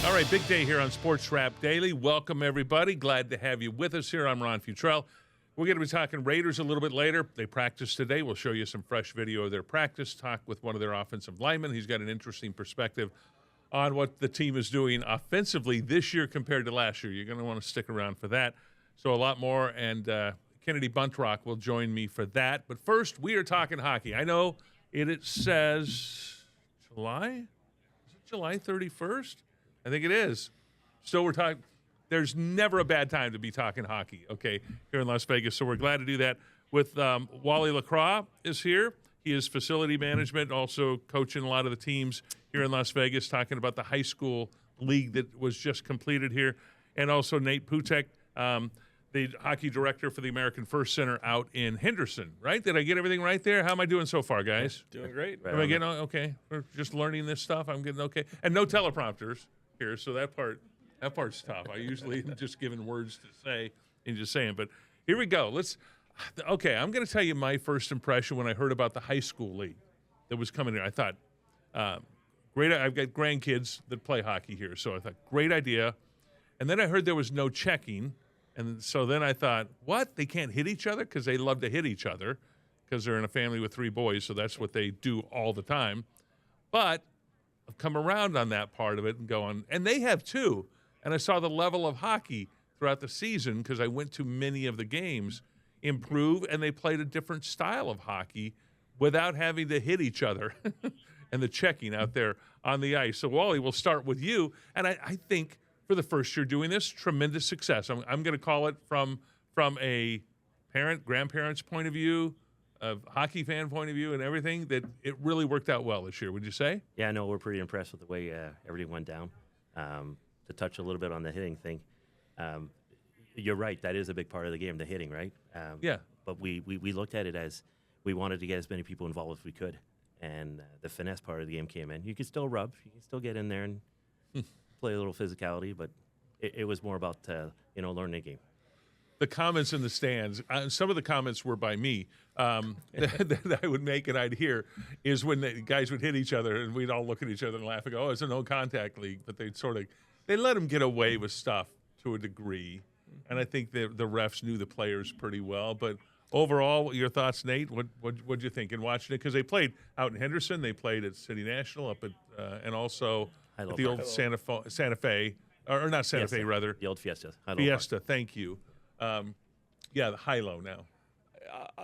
All right, big day here on Sports Wrap Daily. Welcome, everybody. Glad to have you with us here. I'm Ron Futrell. We're going to be talking Raiders a little bit later. They practiced today. We'll show you some fresh video of their practice, talk with one of their offensive linemen. He's got an interesting perspective on what the team is doing offensively this year compared to last year. You're going to want to stick around for that. So a lot more, and Kennedy Buntrock will join me for that. But first, we are talking hockey. I know it says July? Is it July 31st? I think it is. So we're talking. There's never a bad time to be talking hockey, okay, here in Las Vegas. So we're glad to do that with Wally Lacroix is here. He is facility management, also coaching a lot of the teams here in Las Vegas, talking about the high school league that was just completed here. And also Nate Putek, the hockey director for the American First Center out in Henderson, right? Did I get everything right there? How am I doing so far, guys? Doing great. Am I getting okay? We're just learning this stuff. I'm getting okay. And no teleprompters here, so that part's tough. I usually am just giving words to say and just saying. But here we go. Okay, I'm going to tell you my first impression when I heard about the high school league that was coming in. I thought, great. I've got grandkids that play hockey here, so I thought, great idea. And then I heard there was no checking. And so then I thought, what? They can't hit each other? Because they love to hit each other because they're in a family with 3 boys, so that's what they do all the time. But I've come around on that part of it and going, and they have too. And I saw the level of hockey throughout the season because I went to many of the games improve, and they played a different style of hockey without having to hit each other and the checking out there on the ice. So, Wally, we'll start with you. And I think for the first year doing this, tremendous success. I'm going to call it from a grandparent's point of view, a hockey fan point of view, and everything, that it really worked out well this year. Would you say? Yeah, no, we're pretty impressed with the way everything went down. To touch a little bit on the hitting thing, you're right. That is a big part of the game, the hitting, right? Yeah. But we looked at it as we wanted to get as many people involved as we could, and the finesse part of the game came in. You can still rub, you can still get in there and play a little physicality, but it was more about learning the game. The comments in the stands, some of the comments were by me that I would make and I'd hear, is when the guys would hit each other and we'd all look at each other and laugh and go, oh, it's a no-contact league. But they let them get away with stuff to a degree. And I think the refs knew the players pretty well. But overall, your thoughts, Nate? What'd you think in watching it? Because they played out in Henderson. They played at City National up at and also at the old Santa Fe, or not Santa Fe, rather. The old Fiesta. Fiesta, thank you. The high-low now.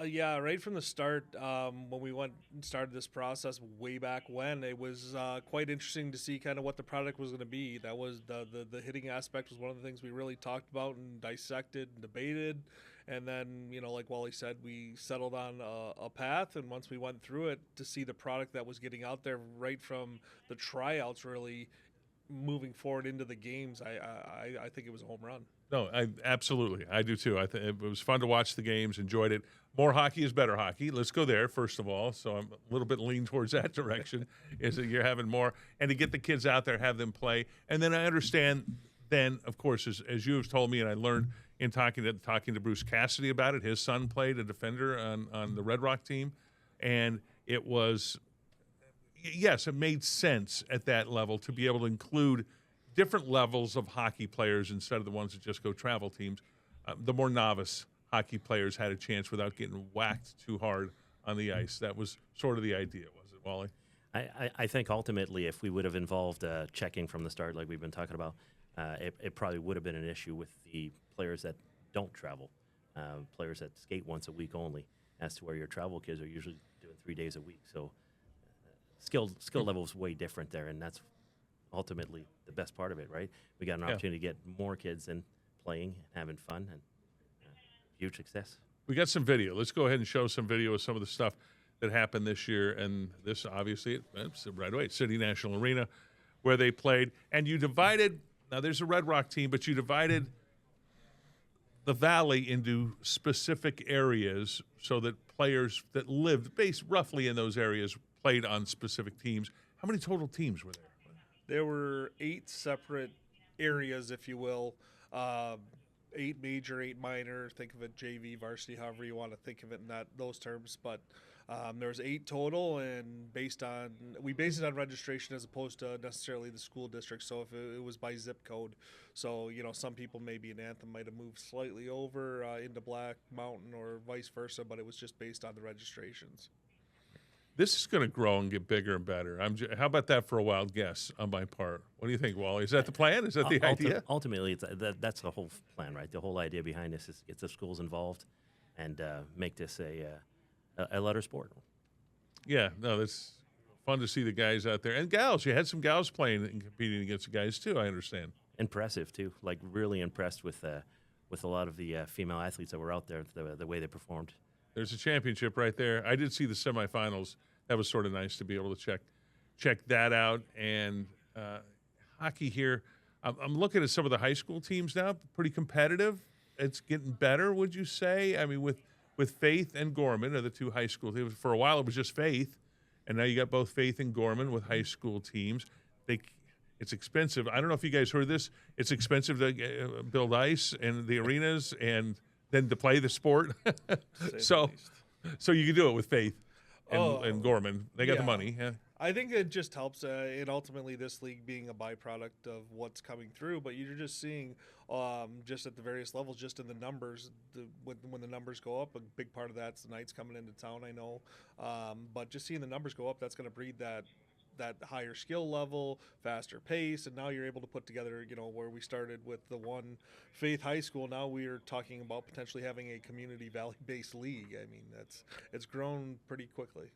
Yeah, right from the start, when we went and started this process way back when, it was quite interesting to see kind of what the product was going to be. That was the hitting aspect was one of the things we really talked about and dissected and debated. And then, like Wally said, we settled on a path. And once we went through it, to see the product that was getting out there right from the tryouts really moving forward into the games, I think it was a home run. No, absolutely. I do too. I think it was fun to watch the games, enjoyed it. More hockey is better hockey. Let's go there, first of all. So I'm a little bit lean towards that direction, is that you're having more. And to get the kids out there, have them play. And then I understand then, of course, as you have told me, and I learned in talking to Bruce Cassidy about it, his son played a defender on the Red Rock team. And it was, yes, it made sense at that level to be able to include different levels of hockey players instead of the ones that just go travel teams. The more novice hockey players had a chance without getting whacked too hard on the ice. That was sort of the idea, was it, Wally? I think ultimately if we would have involved checking from the start like we've been talking about, it probably would have been an issue with the players that don't travel, players that skate once a week only, as to where your travel kids are usually doing 3 days a week. So skill level is way different there, and that's ultimately the best part of it, right? We got an opportunity to get more kids in playing and having fun, and huge success. We got some video. Let's go ahead and show some video of some of the stuff that happened this year. And this, obviously, it's right away, City National Arena, where they played. And you divided, now there's a Red Rock team, but you divided the Valley into specific areas so that players that lived based roughly in those areas played on specific teams. How many total teams were there? There were 8 separate areas, if you will, 8 major, 8 minor. Think of it JV, varsity, however you want to think of it in those terms. But There's 8 total, and we based it on registration as opposed to necessarily the school district. So if it was by zip code, so some people maybe in Anthem might have moved slightly over into Black Mountain or vice versa, but it was just based on the registrations. This is going to grow and get bigger and better. How about that for a wild guess on my part? What do you think, Wally? Is that the plan? Is that the idea? Ultimately, that's the whole plan, right? The whole idea behind this is get the schools involved and make this a letter sport. Yeah, no, that's fun to see the guys out there. And gals. You had some gals playing and competing against the guys, too, I understand. Impressive, too. Like, really impressed with a lot of the female athletes that were out there, the way they performed. There's a championship right there. I did see the semifinals. That was sort of nice to be able to check that out. And hockey here, I'm looking at some of the high school teams now, pretty competitive. It's getting better, would you say? I mean, with Faith and Gorman are the 2 high school teams. For a while, it was just Faith, and now you got both Faith and Gorman with high school teams. It's expensive. I don't know if you guys heard this. It's expensive to build ice and the arenas and then to play the sport. So you can do it with Faith and Gorman. They got the money. Yeah. I think it just helps in ultimately this league being a byproduct of what's coming through. But you're just seeing just at the various levels, just in the numbers, when the numbers go up, a big part of that's the Knights coming into town, I know. But just seeing the numbers go up, that's going to breed that higher skill level, faster pace, and now you're able to put together, where we started with the one Faith High School. Now we are talking about potentially having a community valley-based league. I mean, it's grown pretty quickly.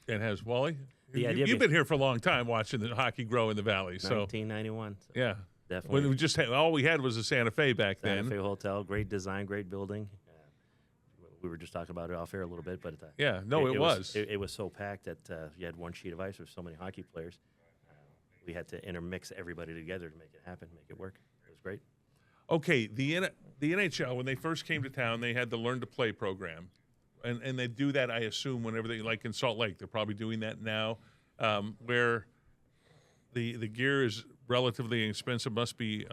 It has, Wally. You've been here for a long time watching the hockey grow in the valley. So 1991. So yeah, definitely. When we just all we had was a Santa Fe back then. Santa Fe Hotel, great design, great building. We were just talking about it off air a little bit, but it was. It was so packed that you had one sheet of ice with so many hockey players. We had to intermix everybody together to make it happen, make it work. It was great. Okay, the NHL, when they first came to town, they had the Learn to Play program. And they do that, I assume, whenever they, like in Salt Lake, they're probably doing that now, where the gear is relatively inexpensive, must be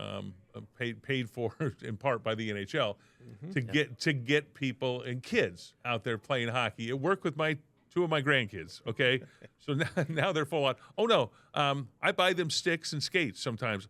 paid for in part by the NHL to get people and kids out there playing hockey. It worked with 2 of my grandkids. Okay, so now they're full on. Oh no, I buy them sticks and skates sometimes.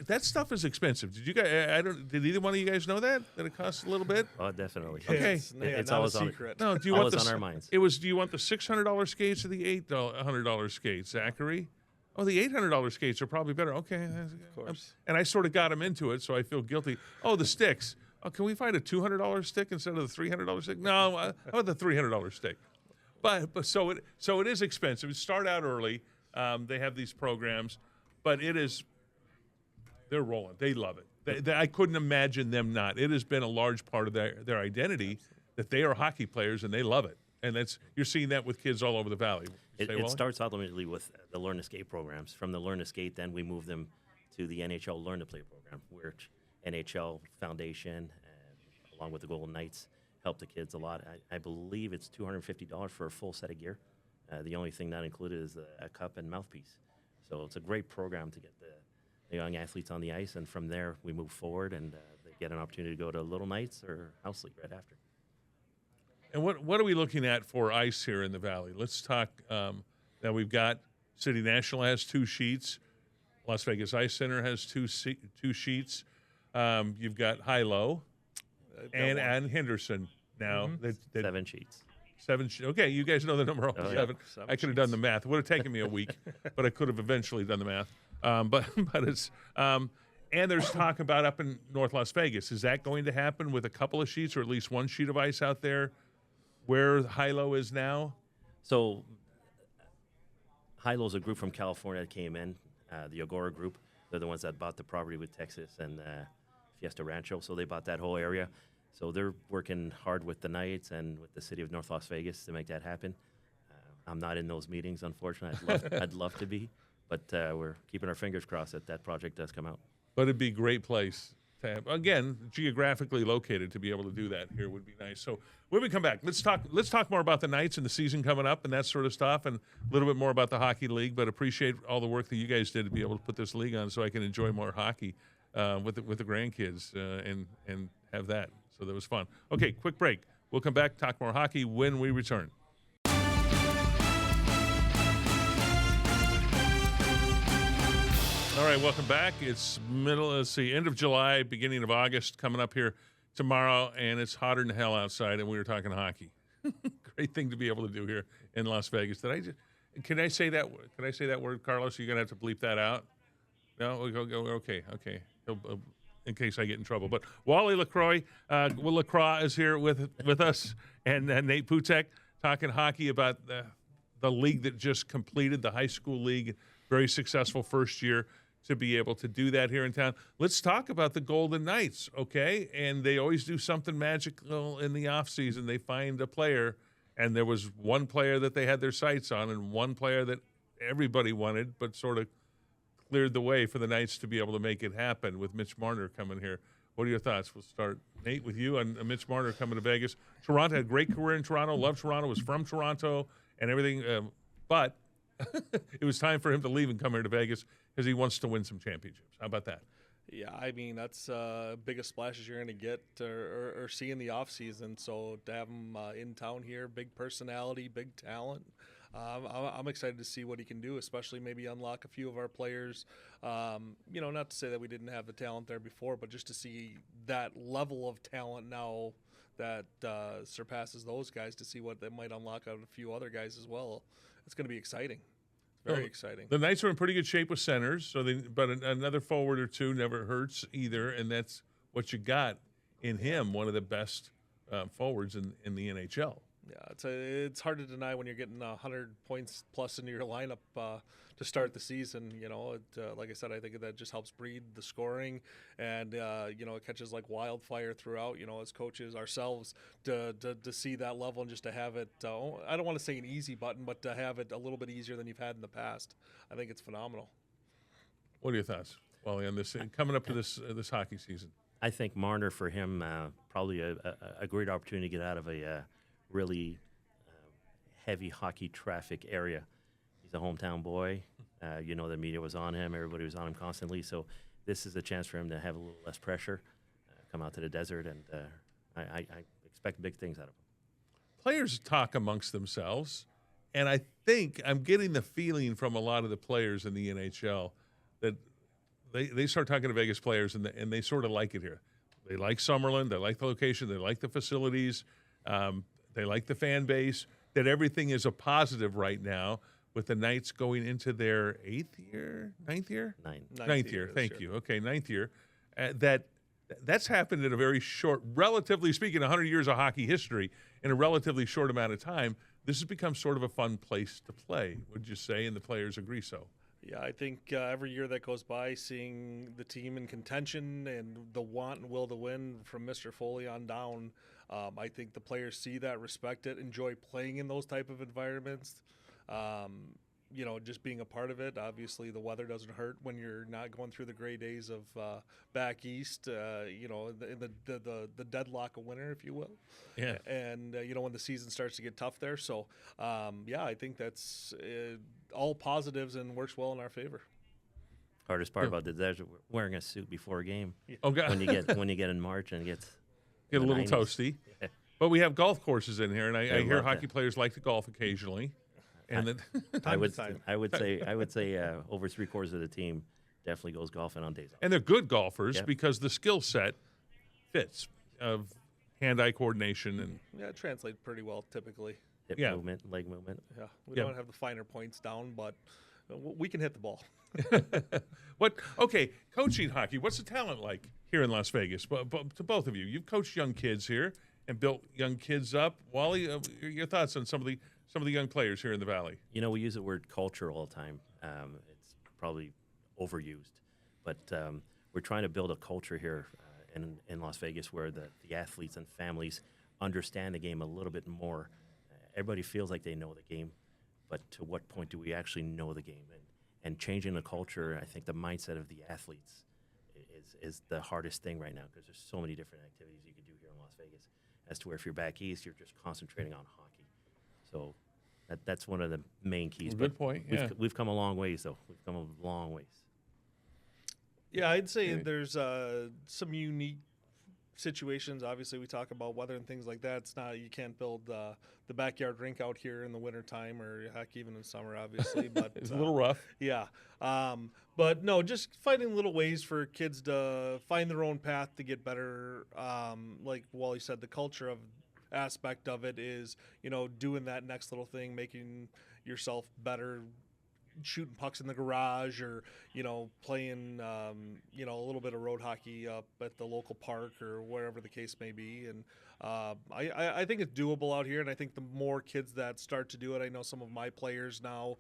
That stuff is expensive. Did you guys? Did either one of you guys know that it costs a little bit? Oh, definitely. Okay, it's not always a secret. No, do you always want on our minds. It was. Do you want the $600 skates or the $800 skates, Zachary? Oh, the $800 skates are probably better. Okay, of course. And I sort of got him into it, so I feel guilty. Oh, the sticks. Oh, can we find a $200 stick instead of the $300 stick? No, how about the $300 stick? But so it is expensive. It start out early. They have these programs, but it is. They're rolling. They love it. I couldn't imagine them not. It has been a large part of their identity that they are hockey players and they love it. And you're seeing that with kids all over the valley. It starts ultimately with the Learn to Skate programs. From the Learn to Skate, then we move them to the NHL Learn to Play program, where NHL Foundation, along with the Golden Knights, help the kids a lot. I believe it's $250 for a full set of gear. The only thing not included is a cup and mouthpiece. So it's a great program to get the young athletes on the ice, and from there we move forward and they get an opportunity to go to Little Knights or House League right after. And what are we looking at for ice here in the Valley? Let's talk. Now we've got City National has 2 sheets. Las Vegas Ice Center has 2 sheets. You've got High-Low and Henderson now. 7 sheets. 7. Okay, you guys know the number 7. Yeah. I could have done the math. It would have taken me a week, but I could have eventually done the math. But it's and there's talk about up in North Las Vegas. Is that going to happen with a couple of sheets or at least 1 sheet of ice out there where High-Low is now? So High-Low's a group from California that came in, the Agora group. They're the ones that bought the property with Texas and Fiesta Rancho, so they bought that whole area. So they're working hard with the Knights and with the city of North Las Vegas to make that happen. I'm not in those meetings, unfortunately. I'd love to be. But we're keeping our fingers crossed that project does come out. But it'd be a great place to have, again, geographically located to be able to do that here would be nice. So when we come back, let's talk more about the Knights and the season coming up and that sort of stuff, and a little bit more about the hockey league. But appreciate all the work that you guys did to be able to put this league on so I can enjoy more hockey with the grandkids and have that. So that was fun. Okay, quick break. We'll come back, talk more hockey when we return. right, welcome back. It's end of July, beginning of August, coming up here tomorrow, and it's hotter than hell outside, and we were talking hockey. Great thing to be able to do here in Las Vegas. Can I say that? Can I say that word, Carlos? You're gonna have to bleep that out. No, we'll go. Okay. In case I get in trouble. But Wally LaCroix is here with us, and Nate Putek talking hockey about the league that just completed, the high school league. Very successful first year to be able to do that here in town. Let's talk about the Golden Knights, okay? And they always do something magical in the offseason. They find a player, and there was one player that they had their sights on and one player that everybody wanted but sort of cleared the way for the Knights to be able to make it happen with Mitch Marner coming here. What are your thoughts? We'll start, Nate, with you on Mitch Marner coming to Vegas. Toronto had a great career in Toronto, loved Toronto, was from Toronto and everything, but it was time for him to leave and come here to Vegas because he wants to win some championships. How about that? Yeah, I mean, that's biggest splashes you're going to get or see in the offseason. So to have him in town here, big personality, big talent. I'm excited to see what he can do, especially maybe unlock a few of our players. Not to say that we didn't have the talent there before, but just to see that level of talent now that surpasses those guys, to see what they might unlock out of a few other guys as well. It's going to be exciting. Very exciting. The Knights are in pretty good shape with centers, but another forward or two never hurts either, and that's what you got in him, one of the best forwards in the NHL. Yeah, it's hard to deny when you're getting 100 points plus into your lineup to start the season. Like I said, I think that just helps breed the scoring, and it catches like wildfire throughout. As coaches ourselves, to see that level and just to have it. I don't want to say an easy button, but to have it a little bit easier than you've had in the past. I think it's phenomenal. What are your thoughts, Wally, on this coming up to this hockey season? I think Marner, for him, probably a great opportunity to get out of a really heavy hockey traffic area. He's a hometown boy. The media was on him. Everybody was on him constantly. So this is a chance for him to have a little less pressure, come out to the desert, and I expect big things out of him. Players talk amongst themselves, and I think I'm getting the feeling from a lot of the players in the NHL that they start talking to Vegas players, and they sort of like it here. They like Summerlin. They like the location. They like the facilities. They like the fan base, that everything is a positive right now with the Knights going into their ninth year? Ninth year. Thank you. Okay, ninth year. That's happened in a very short, relatively speaking, 100 years of hockey history in a relatively short amount of time. This has become sort of a fun place to play, would you say? And the players agree so. Yeah, I think every year that goes by, seeing the team in contention and the want and will to win from Mr. Foley on down, I think the players see that, respect it, enjoy playing in those type of environments. Just being a part of it. Obviously, the weather doesn't hurt when you're not going through the gray days of back east. The deadlock of winter, if you will. Yeah. And when the season starts to get tough there. So, I think that's all positives and works well in our favor. Hardest part about the desert, wearing a suit before a game. Oh God! when you get in March and it gets a little 90s. Toasty. Yeah. But we have golf courses in here, and I hear hockey players like to golf occasionally. And I would say over 3/4 of the team definitely goes golfing on days off. And they're good golfers because the skill set fits of hand-eye coordination and it translates pretty well typically. Hip movement, leg movement. Yeah, we don't have the finer points down, but we can hit the ball. Coaching hockey, what's the talent like here in Las Vegas? But to both of you, you've coached young kids here and built young kids up. Wally, your thoughts on some of the young players here in the Valley? We use the word culture all the time. It's probably overused, but we're trying to build a culture here in Las Vegas where the athletes and families understand the game a little bit more. Everybody feels like they know the game, but to what point do we actually know the game? And changing the culture, I think the mindset of the athletes is the hardest thing right now, because there's so many different activities you can do here in Las Vegas, as to where if you're back east, you're just concentrating on hockey. So that's one of the main keys. Good point. Yeah. We've come a long ways, though. We've come a long ways. Yeah, I'd say there's some unique situations. Obviously, we talk about weather and things like that. It's not, you can't build the backyard rink out here in the wintertime, or heck, even in summer, obviously. But It's a little rough. yeah. But no, just finding little ways for kids to find their own path to get better. Like Wally said, the culture of aspect of it is, doing that next little thing, making yourself better, shooting pucks in the garage, or playing a little bit of road hockey up at the local park or wherever the case may be. And I think it's doable out here, and I think the more kids that start to do it, I know some of my players now,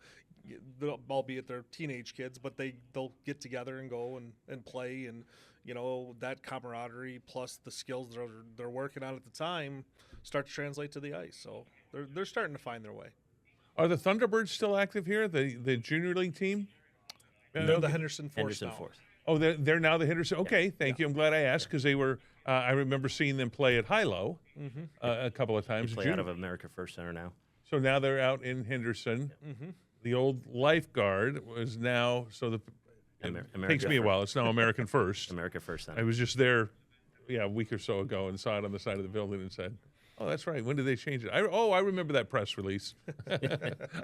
albeit they're teenage kids, but they'll get together and go and play, and that camaraderie plus the skills they're working on at the time start to translate to the ice. So they're starting to find their way. Are the Thunderbirds still active here? The junior league team? They're the Henderson Force now. Oh, they're now the Henderson. Okay, thank you. I'm glad I asked, because they were. I remember seeing them play at Hilo a couple of times. They play out of America First Center now. So now they're out in Henderson. The old lifeguard was now takes me a while. It's now American First. America First Center. I was just there, a week or so ago, and saw it on the side of the building and said, "Oh, that's right. When did they change it?" I remember that press release.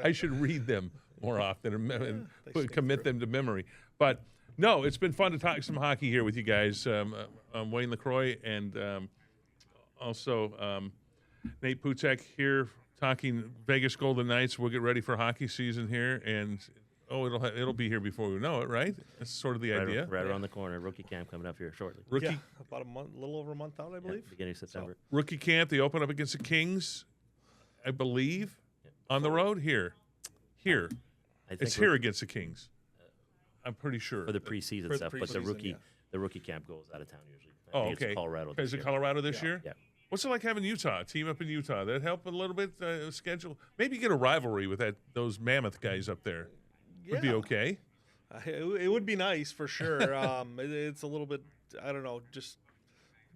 I should read them more often and commit them to memory. But no, it's been fun to talk some hockey here with you guys. Wayne LaCroix and also Nate Pucek here talking Vegas Golden Knights. We'll get ready for hockey season here, and it'll be here before we know it, right? That's sort of the idea. Right around the corner. Rookie camp coming up here shortly. About a little over a month out, I believe. Beginning of September. Rookie camp. They open up against the Kings, I believe, on the road here. I think it's here against the Kings. I'm pretty sure for the preseason stuff, but the rookie camp goes out of town usually. I think it's Colorado. Is it Colorado this year? Yeah. What's it like having Utah, team up in Utah? That help a little bit schedule? Maybe get a rivalry with those Mammoth guys up there. Would be okay. It would be nice for sure. It's a little bit, I don't know, just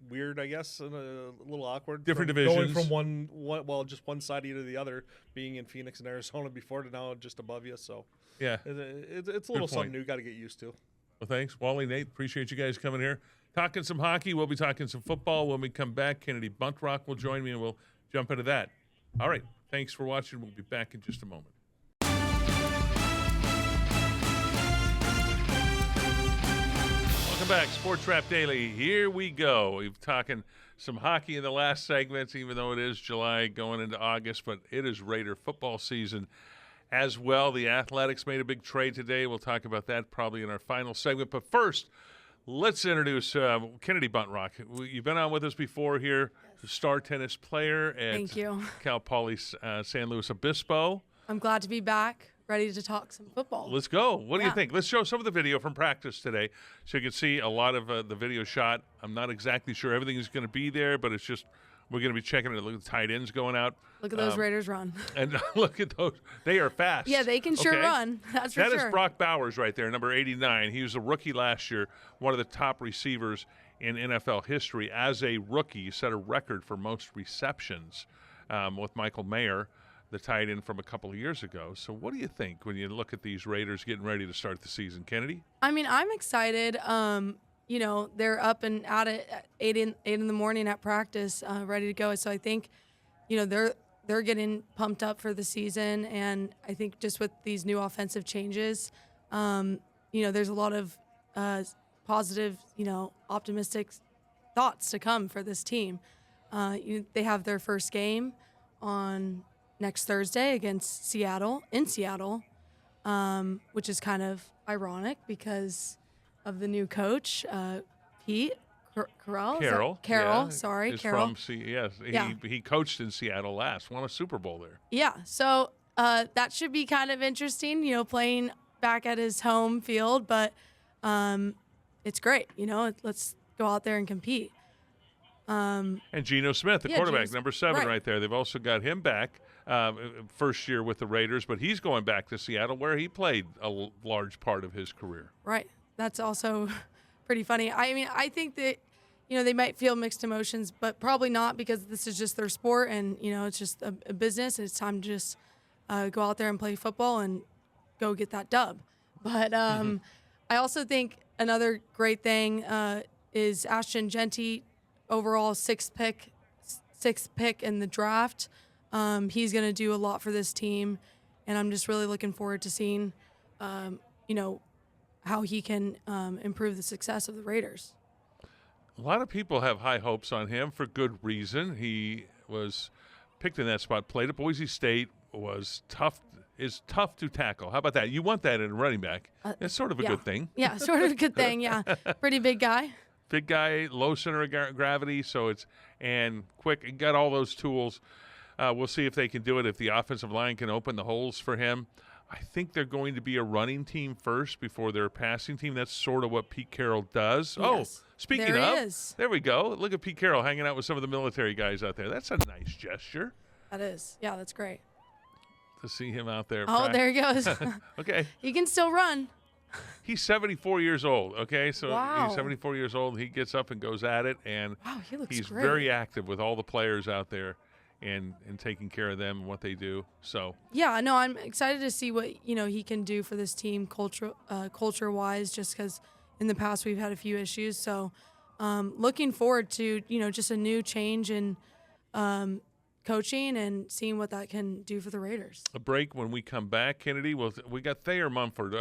weird, I guess, and a little awkward. Different divisions. Going from just one side to the other, being in Phoenix and Arizona before to now just above you. So yeah, it's a little something new. Got to get used to. Well, thanks, Wally, Nate. Appreciate you guys coming here. Talking some hockey. We'll be talking some football when we come back. Kennedy Buntrock will join me, and we'll jump into that. All right. Thanks for watching. We'll be back in just a moment. Welcome back, Sports Wrap Daily. Here we go. We've talking some hockey in the last segments, even though it is July going into August, but it is Raider football season as well. The Athletics made a big trade today. We'll talk about that probably in our final segment. But first, let's introduce Kennedy Buntrock. You've been on with us before here, star tennis player at Cal Poly San Luis Obispo. I'm glad to be back, ready to talk some football. Let's go. What do you think? Let's show some of the video from practice today so you can see a lot of the video shot. I'm not exactly sure everything is going to be there, but it's just we're going to be checking it. Look at the tight ends going out. Look at those Raiders run. And look at those. They are fast. Yeah, they can sure run. That's for sure. That is Brock Bowers right there, number 89. He was a rookie last year, one of the top receivers in NFL history. As a rookie, he set a record for most receptions with Michael Mayer, the tight end from a couple of years ago. So what do you think when you look at these Raiders getting ready to start the season, Kennedy? I mean, I'm excited. They're up and at it at 8 in the morning at practice, ready to go. So I think, they're getting pumped up for the season. And I think just with these new offensive changes, there's a lot of positive, optimistic thoughts to come for this team. They have their first game on next Thursday against Seattle, which is kind of ironic because of the new coach, Pete Carroll. Carroll. He coached in Seattle last, won a Super Bowl there. Yeah, so that should be kind of interesting, playing back at his home field, but it's great, let's go out there and compete. And Geno Smith, the quarterback, number 7 right there. They've also got him back first year with the Raiders, but he's going back to Seattle where he played a large part of his career. Right. That's also pretty funny. I mean, I think that, they might feel mixed emotions, but probably not because this is just their sport and, it's just a business. And it's time to just go out there and play football and go get that dub. But I also think another great thing is Ashton Genty overall sixth pick in the draft. He's going to do a lot for this team, and I'm just really looking forward to seeing, how he can improve the success of the Raiders. A lot of people have high hopes on him for good reason. He was picked in that spot, played at Boise State, is tough to tackle. How about that? You want that in a running back. It's sort of a good thing. Yeah, sort of a good thing, yeah. Pretty big guy. Big guy, low center of gravity, and quick. He got all those tools. We'll see if they can do it, if the offensive line can open the holes for him. I think they're going to be a running team first before they're a passing team. That's sort of what Pete Carroll does. Yes. Oh, speaking there of, he is. there we go. Look at Pete Carroll hanging out with some of the military guys out there. That's a nice gesture That is. Yeah, that's great. to see him out there. Oh, there he goes. Okay. He can still run. He's 74 years old, okay? So Wow. he's 74 years old. He gets up and goes at it, and Wow, he looks he's great. very active with all the players out there and taking care of them and what they do. So Yeah, no, I'm excited to see what he can do for this team culture-wise. Just because in the past we've had a few issues, so looking forward to just a new change in coaching and seeing what that can do for the Raiders. a break. When we come back, Kennedy, we got Thayer Mumford.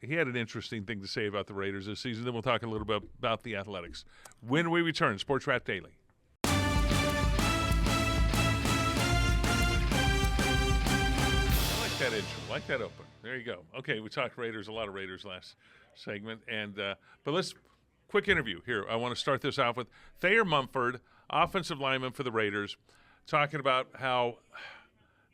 He had an interesting thing to say about the Raiders this season. Then we'll talk a little bit about the Athletics. When we return, Sports Wrap Daily. That intro, like that open. There you go. Okay, we talked Raiders, a lot of Raiders last segment, but let's quick interview here. I want to start this off with Thayer Mumford, offensive lineman for the Raiders, talking about how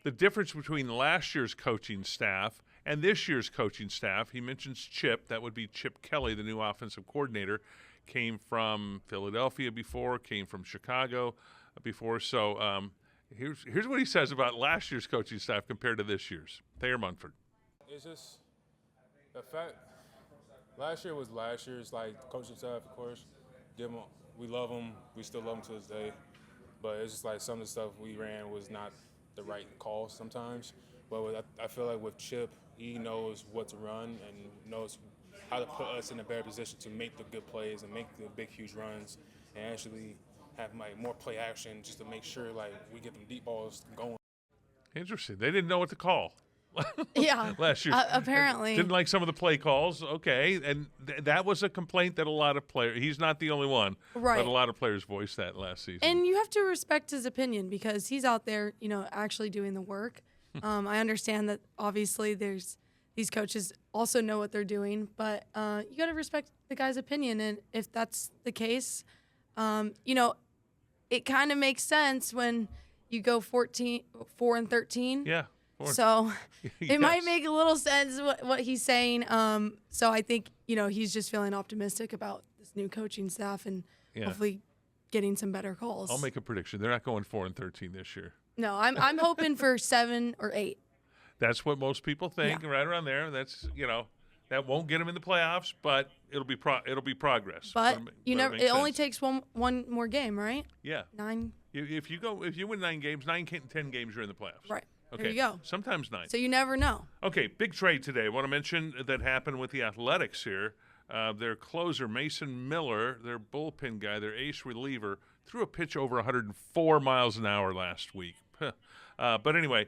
the difference between last year's coaching staff and this year's coaching staff. He mentions Chip. That would be Chip Kelly, the new offensive coordinator. Came from Philadelphia before, came from Chicago before. So here's what he says about last year's coaching staff compared to this year's. Thayer Mumford. It's just the fact last year was last year's coaching staff, of course. We love them. We still love them to this day. But it's just some of the stuff we ran was not the right call sometimes. But I feel like with Chip, he knows what to run and knows how to put us in a better position to make the good plays and make the big, huge runs and actually have more play action just to make sure we get them deep balls going. Interesting. They didn't know what to call. Yeah. Last year. Apparently. Didn't like some of the play calls. Okay. And that was a complaint that a lot of players, he's not the only one, Right. but a lot of players voiced that last season. And you have to respect his opinion because he's out there, actually doing the work. I understand that obviously these coaches also know what they're doing, but you got to respect the guy's opinion. And if that's the case, it kind of makes sense when you go 4-13. Yeah. So it might Yes. make a little sense what he's saying. So I think, he's just feeling optimistic about this new coaching staff and hopefully getting some better calls. I'll make a prediction. They're not going 4-13 this year. No, I'm hoping for 7 or 8. That's what most people think, right around there. That's that won't get them in the playoffs, but it'll be progress. But makes it only sense. takes one more game, right? Yeah. 9. If you win 9 games, 10 games, you're in the playoffs. Right. Okay. There you go. Sometimes 9. So you never know. Okay, big trade today. I want to mention that happened with the Athletics here. Their closer, Mason Miller, their bullpen guy, their ace reliever, threw a pitch over 104 miles an hour last week. But anyway,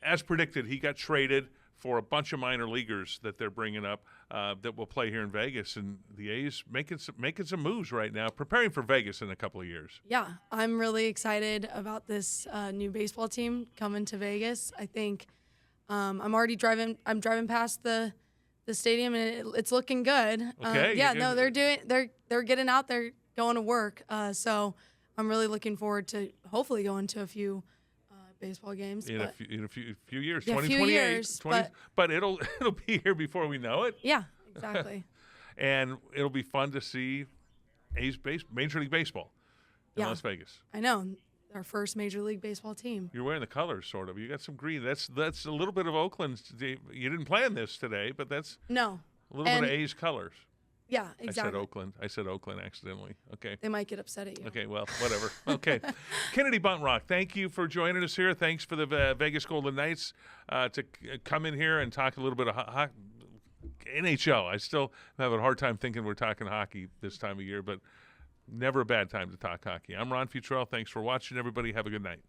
as predicted, he got traded for a bunch of minor leaguers that they're bringing up that will play here in Vegas. And the A's making some moves right now, preparing for Vegas in a couple of years. Yeah, I'm really excited about this new baseball team coming to Vegas. I think I'm already driving past the stadium and it's looking good. Okay, yeah, you're no, good. they're getting out there, going to work. So I'm really looking forward to hopefully going to a few baseball games. In a few years, Yeah, a few 2028, years, but it'll be here before we know it. Yeah, exactly. And it'll be fun to see Major League Baseball in Yeah. Las Vegas. I know, our first Major League Baseball team. You're wearing the colors, sort of. You got some green. That's a little bit of Oakland's. You didn't plan this today, but that's No. a little bit of A's colors. Yeah, exactly. I said Oakland accidentally. Okay. They might get upset at you. Okay, well, whatever. Okay. Kennedy Buntrock, thank you for joining us here. Thanks for the Vegas Golden Knights to come in here and talk a little bit of NHL. I still have a hard time thinking we're talking hockey this time of year, but never a bad time to talk hockey. I'm Ron Futrell. Thanks for watching, everybody. Have a good night.